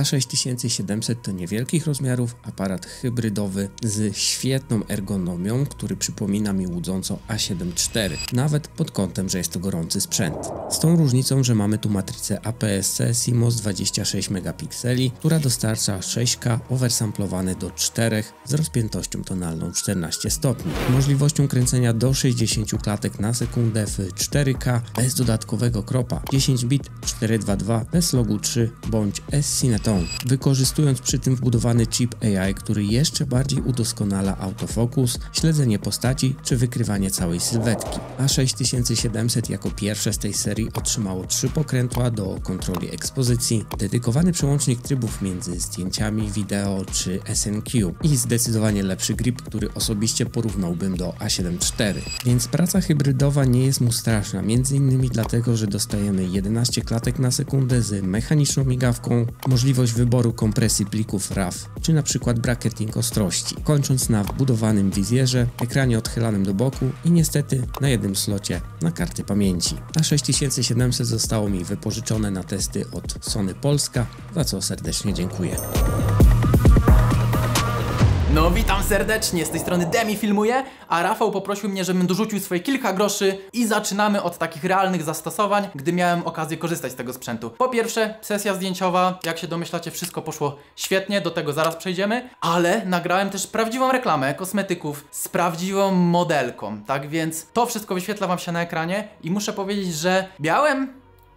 A6700 to niewielkich rozmiarów aparat hybrydowy z świetną ergonomią, który przypomina mi łudząco A7 IV, nawet pod kątem, że jest to gorący sprzęt. Z tą różnicą, że mamy tu matrycę APS-C CMOS 26 megapikseli, która dostarcza 6K oversamplowane do 4 z rozpiętością tonalną 14 stopni. Możliwością kręcenia do 60 klatek na sekundę w 4K bez dodatkowego kropa, 10 bit 422 bez logu 3 bądź S-Cinetone, wykorzystując przy tym wbudowany chip AI, który jeszcze bardziej udoskonala autofokus, śledzenie postaci czy wykrywanie całej sylwetki. A6700 jako pierwsze z tej serii otrzymało 3 pokrętła do kontroli ekspozycji, dedykowany przełącznik trybów między zdjęciami, wideo czy SNQ i zdecydowanie lepszy grip, który osobiście porównałbym do A7 IV. Więc praca hybrydowa nie jest mu straszna, m.in. dlatego, że dostajemy 11 klatek na sekundę z mechaniczną migawką, możliwość wyboru kompresji plików RAW, czy na przykład bracketing ostrości, kończąc na wbudowanym wizjerze, ekranie odchylanym do boku i niestety na jednym slocie na karty pamięci. A6700 zostało mi wypożyczone na testy od Sony Polska, za co serdecznie dziękuję. No witam serdecznie, z tej strony Demi filmuje, a Rafał poprosił mnie, żebym dorzucił swoje kilka groszy i zaczynamy od takich realnych zastosowań, gdy miałem okazję korzystać z tego sprzętu. Po pierwsze, sesja zdjęciowa, jak się domyślacie, wszystko poszło świetnie, do tego zaraz przejdziemy, ale nagrałem też prawdziwą reklamę kosmetyków z prawdziwą modelką, tak więc to wszystko wyświetla wam się na ekranie i muszę powiedzieć, że miałem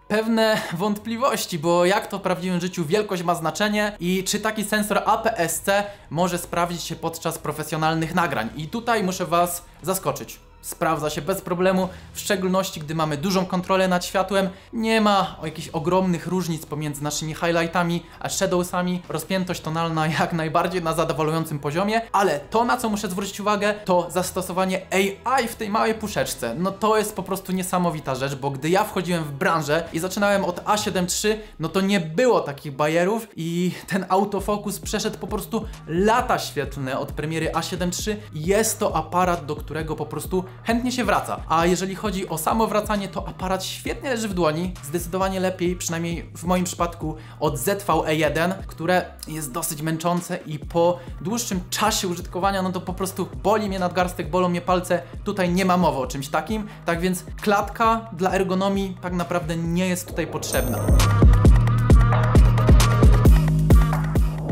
pewne wątpliwości, bo jak to w prawdziwym życiu wielkość ma znaczenie i czy taki sensor APS-C może sprawdzić się podczas profesjonalnych nagrań. I tutaj muszę was zaskoczyć. Sprawdza się bez problemu, w szczególności gdy mamy dużą kontrolę nad światłem. Nie ma jakichś ogromnych różnic pomiędzy naszymi highlightami a shadowsami. Rozpiętość tonalna jak najbardziej na zadowalającym poziomie, ale to, na co muszę zwrócić uwagę, to zastosowanie AI w tej małej puszeczce. No to jest po prostu niesamowita rzecz, bo gdy ja wchodziłem w branżę i zaczynałem od A7 III, no to nie było takich bajerów i ten autofokus przeszedł po prostu lata świetlne od premiery A7 III. Jest to aparat, do którego po prostu chętnie się wraca. A jeżeli chodzi o samo wracanie, to aparat świetnie leży w dłoni, zdecydowanie lepiej, przynajmniej w moim przypadku, od ZV-E1, które jest dosyć męczące i po dłuższym czasie użytkowania, no to po prostu boli mnie nadgarstek, bolą mnie palce, tutaj nie ma mowy o czymś takim, tak więc klatka dla ergonomii tak naprawdę nie jest tutaj potrzebna.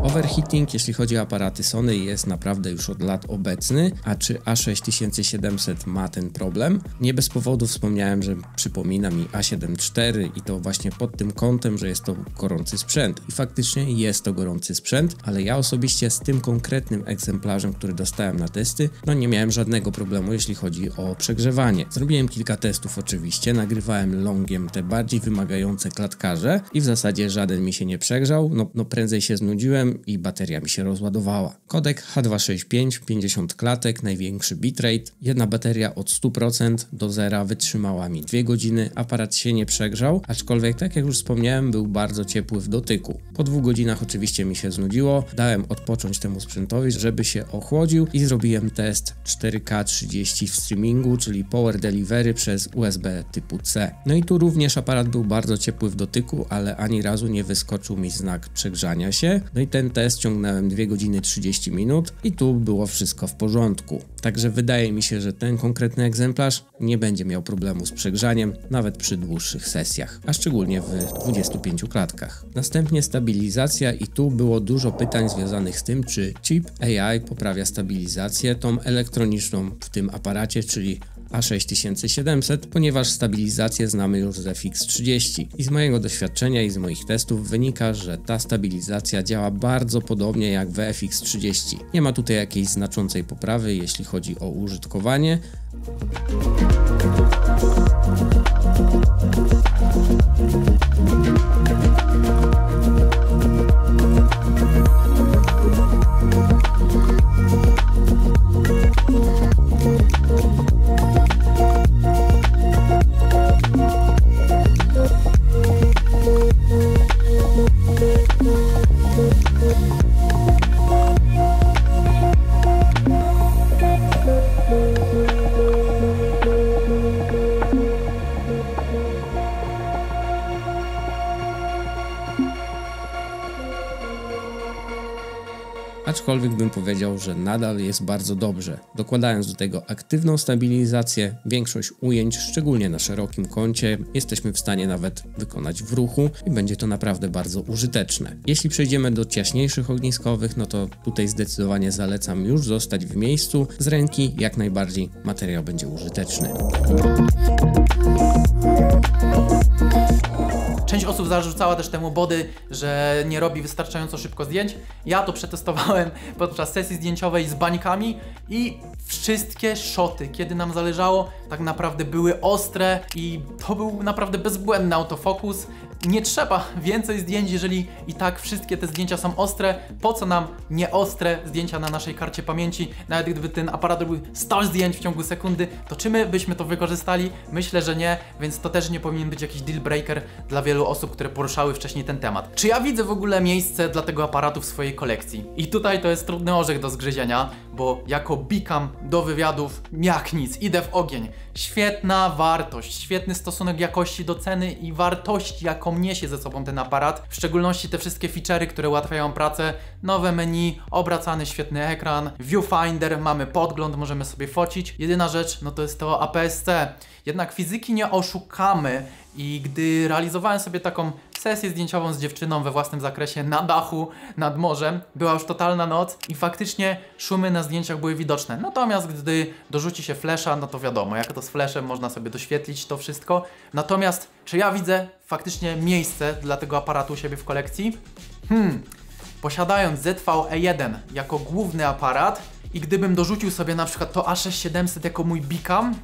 Overheating, jeśli chodzi o aparaty Sony, jest naprawdę już od lat obecny, a czy A6700 ma ten problem? Nie bez powodu wspomniałem, że przypomina mi A7 IV i to właśnie pod tym kątem, że jest to gorący sprzęt. I faktycznie jest to gorący sprzęt, ale ja osobiście z tym konkretnym egzemplarzem, który dostałem na testy, no nie miałem żadnego problemu, jeśli chodzi o przegrzewanie. Zrobiłem kilka testów oczywiście, nagrywałem longiem te bardziej wymagające klatkarze i w zasadzie żaden mi się nie przegrzał, no prędzej się znudziłem i bateria mi się rozładowała. Kodek H265, 50 klatek, największy bitrate. Jedna bateria od 100% do zera wytrzymała mi 2 godziny, aparat się nie przegrzał, aczkolwiek tak jak już wspomniałem, był bardzo ciepły w dotyku. Po 2 godzinach oczywiście mi się znudziło, dałem odpocząć temu sprzętowi, żeby się ochłodził i zrobiłem test 4K 30 w streamingu, czyli Power Delivery przez USB typu C. No i tu również aparat był bardzo ciepły w dotyku, ale ani razu nie wyskoczył mi znak przegrzania się. No i ten test ciągnąłem 2 godziny 30 minut i tu było wszystko w porządku. Także wydaje mi się, że ten konkretny egzemplarz nie będzie miał problemu z przegrzaniem, nawet przy dłuższych sesjach, a szczególnie w 25 klatkach. Następnie stabilizacja i tu było dużo pytań związanych z tym, czy chip AI poprawia stabilizację, tą elektroniczną w tym aparacie, czyli A6700, ponieważ stabilizację znamy już z FX30 i z mojego doświadczenia i z moich testów wynika, że ta stabilizacja działa bardzo podobnie jak w FX30. Nie ma tutaj jakiejś znaczącej poprawy, jeśli chodzi o użytkowanie. aczkolwiek bym powiedział, że nadal jest bardzo dobrze. Dokładając do tego aktywną stabilizację, większość ujęć, szczególnie na szerokim kącie, jesteśmy w stanie nawet wykonać w ruchu i będzie to naprawdę bardzo użyteczne. Jeśli przejdziemy do ciaśniejszych ogniskowych, no to tutaj zdecydowanie zalecam już zostać w miejscu. Z ręki jak najbardziej materiał będzie użyteczny. Część osób zarzucała też temu Body, że nie robi wystarczająco szybko zdjęć. Ja to przetestowałem podczas sesji zdjęciowej z bańkami i wszystkie szoty, kiedy nam zależało, tak naprawdę były ostre i to był naprawdę bezbłędny autofokus. Nie trzeba więcej zdjęć, jeżeli i tak wszystkie te zdjęcia są ostre. Po co nam nieostre zdjęcia na naszej karcie pamięci? Nawet gdyby ten aparat robił 100 zdjęć w ciągu sekundy, to czy my byśmy to wykorzystali? Myślę, że nie, więc to też nie powinien być jakiś deal breaker dla wielu osób, które poruszały wcześniej ten temat. Czy ja widzę w ogóle miejsce dla tego aparatu w swojej kolekcji? I tutaj to jest trudny orzech do zgryzienia, bo jako bikam do wywiadów jak nic, idę w ogień. Świetna wartość, świetny stosunek jakości do ceny i wartości, jaką niesie ze sobą ten aparat. W szczególności te wszystkie feature'y, które ułatwiają pracę, nowe menu, obracany świetny ekran, viewfinder, mamy podgląd, możemy sobie focić. Jedyna rzecz, no to jest to APS-C. Jednak fizyki nie oszukamy i gdy realizowałem sobie taką sesję zdjęciową z dziewczyną we własnym zakresie na dachu nad morzem, była już totalna noc i faktycznie szumy na zdjęciach były widoczne. Natomiast gdy dorzuci się flasha, no to wiadomo, jak to z flashem można sobie doświetlić to wszystko. Natomiast czy ja widzę faktycznie miejsce dla tego aparatu u siebie w kolekcji? Posiadając ZV-E1 jako główny aparat i gdybym dorzucił sobie na przykład to A6700 jako mój bikam,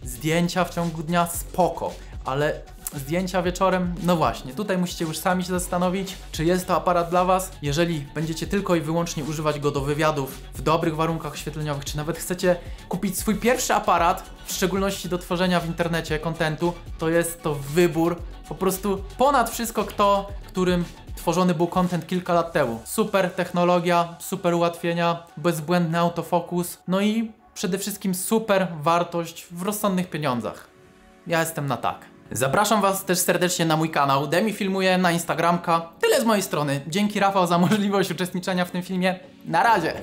zdjęcia w ciągu dnia spoko, ale zdjęcia wieczorem, no właśnie, tutaj musicie już sami się zastanowić, czy jest to aparat dla Was. Jeżeli będziecie tylko i wyłącznie używać go do wywiadów w dobrych warunkach oświetleniowych, czy nawet chcecie kupić swój pierwszy aparat, w szczególności do tworzenia w internecie kontentu, to jest to wybór po prostu ponad wszystko którym tworzony był content kilka lat temu. Super technologia, super ułatwienia, bezbłędny autofokus, no i przede wszystkim super wartość w rozsądnych pieniądzach. Ja jestem na tak. Zapraszam Was też serdecznie na mój kanał Demi Filmuje, na Instagramka. Tyle z mojej strony. Dzięki Rafał za możliwość uczestniczenia w tym filmie. Na razie!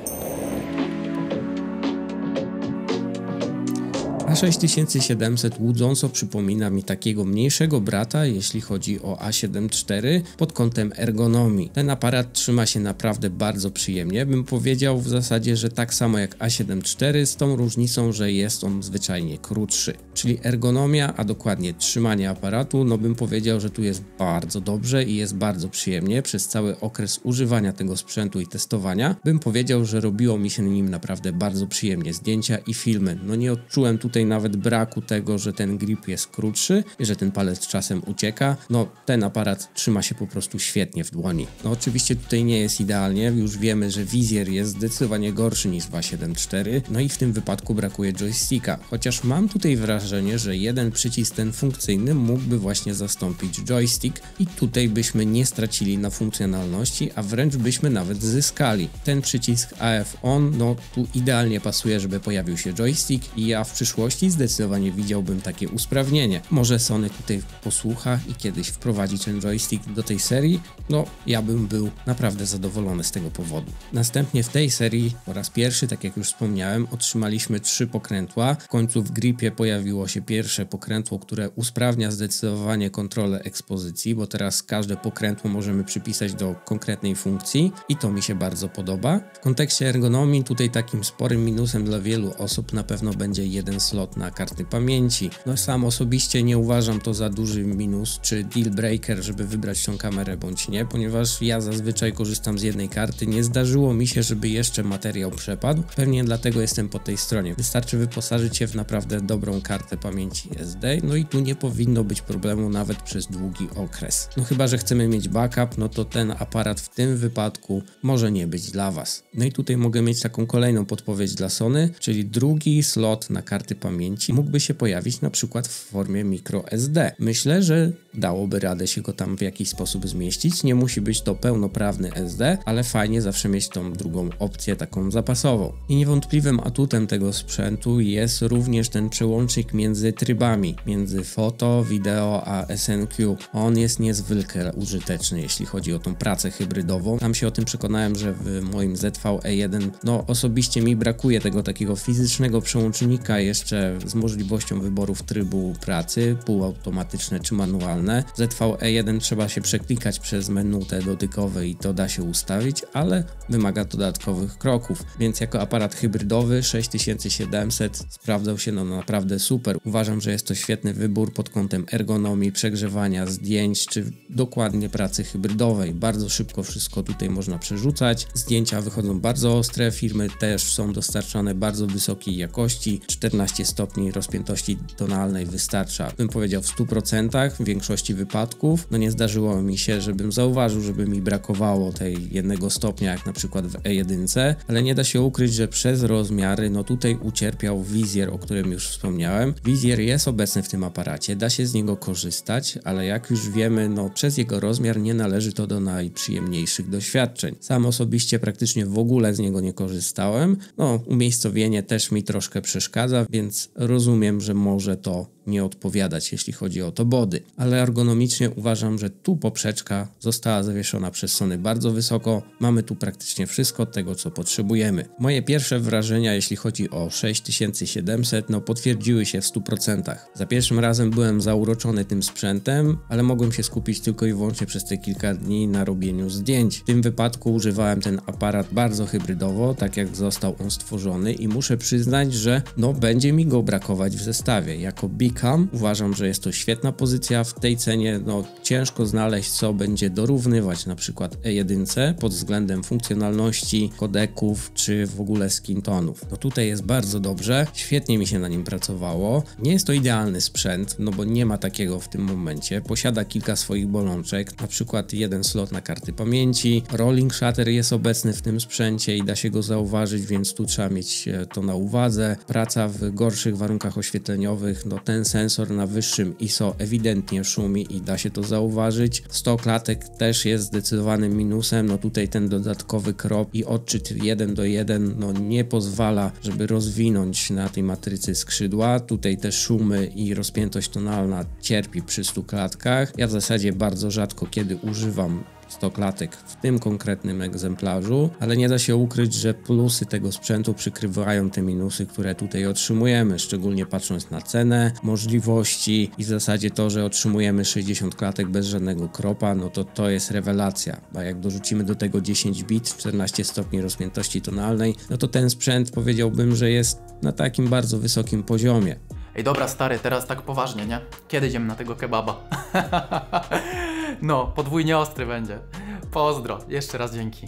A6700 łudząco przypomina mi takiego mniejszego brata, jeśli chodzi o A7 IV pod kątem ergonomii. Ten aparat trzyma się naprawdę bardzo przyjemnie, bym powiedział w zasadzie, że tak samo jak A7 IV, z tą różnicą, że jest on zwyczajnie krótszy. Czyli ergonomia, a dokładnie trzymanie aparatu, no bym powiedział, że tu jest bardzo dobrze i jest bardzo przyjemnie. Przez cały okres używania tego sprzętu i testowania bym powiedział, że robiło mi się nim naprawdę bardzo przyjemnie zdjęcia i filmy. No nie odczułem tutaj nawet braku tego, że ten grip jest krótszy i że ten palec czasem ucieka. No ten aparat trzyma się po prostu świetnie w dłoni. No oczywiście tutaj nie jest idealnie, już wiemy, że wizjer jest zdecydowanie gorszy niż w A7 IV, no i w tym wypadku brakuje joysticka, chociaż mam tutaj wrażenie, że jeden przycisk ten funkcyjny mógłby właśnie zastąpić joystick i tutaj byśmy nie stracili na funkcjonalności, a wręcz byśmy nawet zyskali. Ten przycisk AF ON, no tu idealnie pasuje, żeby pojawił się joystick i ja w przyszłości zdecydowanie widziałbym takie usprawnienie. Może Sony tutaj posłucha i kiedyś wprowadzi ten joystick do tej serii, no ja bym był naprawdę zadowolony z tego powodu. Następnie w tej serii po raz pierwszy, tak jak już wspomniałem, otrzymaliśmy 3 pokrętła. W końcu w gripie pojawiło się pierwsze pokrętło, które usprawnia zdecydowanie kontrolę ekspozycji, bo teraz każde pokrętło możemy przypisać do konkretnej funkcji i to mi się bardzo podoba. W kontekście ergonomii tutaj takim sporym minusem dla wielu osób na pewno będzie jeden slot na karty pamięci. No sam osobiście nie uważam to za duży minus czy deal breaker, żeby wybrać tą kamerę bądź nie, ponieważ ja zazwyczaj korzystam z jednej karty. Nie zdarzyło mi się, żeby jeszcze materiał przepadł. Pewnie dlatego jestem po tej stronie. Wystarczy wyposażyć się w naprawdę dobrą kartę pamięci SD, no i tu nie powinno być problemu nawet przez długi okres. No chyba, że chcemy mieć backup, no to ten aparat w tym wypadku może nie być dla Was. No i tutaj mogę mieć taką kolejną podpowiedź dla Sony, czyli drugi slot na karty pamięci pamięci mógłby się pojawić na przykład w formie microSD. Myślę, że dałoby radę się go tam w jakiś sposób zmieścić. Nie musi być to pełnoprawny SD, ale fajnie zawsze mieć tą drugą opcję taką zapasową. I niewątpliwym atutem tego sprzętu jest również ten przełącznik między trybami, między foto, wideo a SNQ. On jest niezwykle użyteczny, jeśli chodzi o tą pracę hybrydową. Tam się o tym przekonałem, że w moim ZV-E1 osobiście mi brakuje tego takiego fizycznego przełącznika jeszcze z możliwością wyborów trybu pracy, półautomatyczne czy manualne. W ZV-E1 trzeba się przeklikać przez menu te dotykowe i to da się ustawić, ale wymaga dodatkowych kroków, więc jako aparat hybrydowy 6700 sprawdzał się naprawdę super. Uważam, że jest to świetny wybór pod kątem ergonomii, przegrzewania zdjęć czy dokładnie pracy hybrydowej. Bardzo szybko wszystko tutaj można przerzucać. Zdjęcia wychodzą bardzo ostre, filmy też są dostarczane bardzo wysokiej jakości. 14 stopni rozpiętości tonalnej wystarcza, bym powiedział, w 100%. W większości wypadków nie zdarzyło mi się, żebym zauważył, żeby mi brakowało tej 1 stopnia, jak na przykład w E1, ale nie da się ukryć, że przez rozmiary tutaj ucierpiał wizjer, o którym już wspomniałem. Wizjer jest obecny w tym aparacie, da się z niego korzystać, ale jak już wiemy, przez jego rozmiar nie należy to do najprzyjemniejszych doświadczeń. Sam osobiście praktycznie w ogóle z niego nie korzystałem. Umiejscowienie też mi troszkę przeszkadza, więc rozumiem, że może to nie odpowiadać, jeśli chodzi o to body. Ale ergonomicznie uważam, że tu poprzeczka została zawieszona przez Sony bardzo wysoko. Mamy tu praktycznie wszystko tego, co potrzebujemy. Moje pierwsze wrażenia, jeśli chodzi o 6700, potwierdziły się w 100%. Za pierwszym razem byłem zauroczony tym sprzętem, ale mogłem się skupić tylko i wyłącznie przez te kilka dni na robieniu zdjęć. W tym wypadku używałem ten aparat bardzo hybrydowo, tak jak został on stworzony i muszę przyznać, że będzie mi go brakować w zestawie. Jako Big Cam uważam, że jest to świetna pozycja. W tej cenie ciężko znaleźć, co będzie dorównywać na przykład E1 pod względem funkcjonalności, kodeków czy w ogóle skintonów. Tutaj jest bardzo dobrze, świetnie mi się na nim pracowało. Nie jest to idealny sprzęt, bo nie ma takiego w tym momencie. Posiada kilka swoich bolączek, na przykład jeden slot na karty pamięci. Rolling shutter jest obecny w tym sprzęcie i da się go zauważyć, więc tu trzeba mieć to na uwadze. Praca w gorszych warunkach oświetleniowych, ten sensor na wyższym ISO ewidentnie szumi i da się to zauważyć. 100 klatek też jest zdecydowanym minusem. Tutaj ten dodatkowy crop i odczyt 1:1 nie pozwala, żeby rozwinąć na tej matrycy skrzydła. Tutaj te szumy i rozpiętość tonalna cierpi przy 100 klatkach. Ja w zasadzie bardzo rzadko kiedy używam 100 klatek w tym konkretnym egzemplarzu, ale nie da się ukryć, że plusy tego sprzętu przykrywają te minusy, które tutaj otrzymujemy, szczególnie patrząc na cenę, możliwości i w zasadzie to, że otrzymujemy 60 klatek bez żadnego kropa, to jest rewelacja, a jak dorzucimy do tego 10 bit, 14 stopni rozpiętości tonalnej, to ten sprzęt powiedziałbym, że jest na takim bardzo wysokim poziomie. Ej, dobra stary, teraz tak poważnie, nie? Kiedy idziemy na tego kebaba? Podwójnie ostry będzie. Pozdro, jeszcze raz dzięki.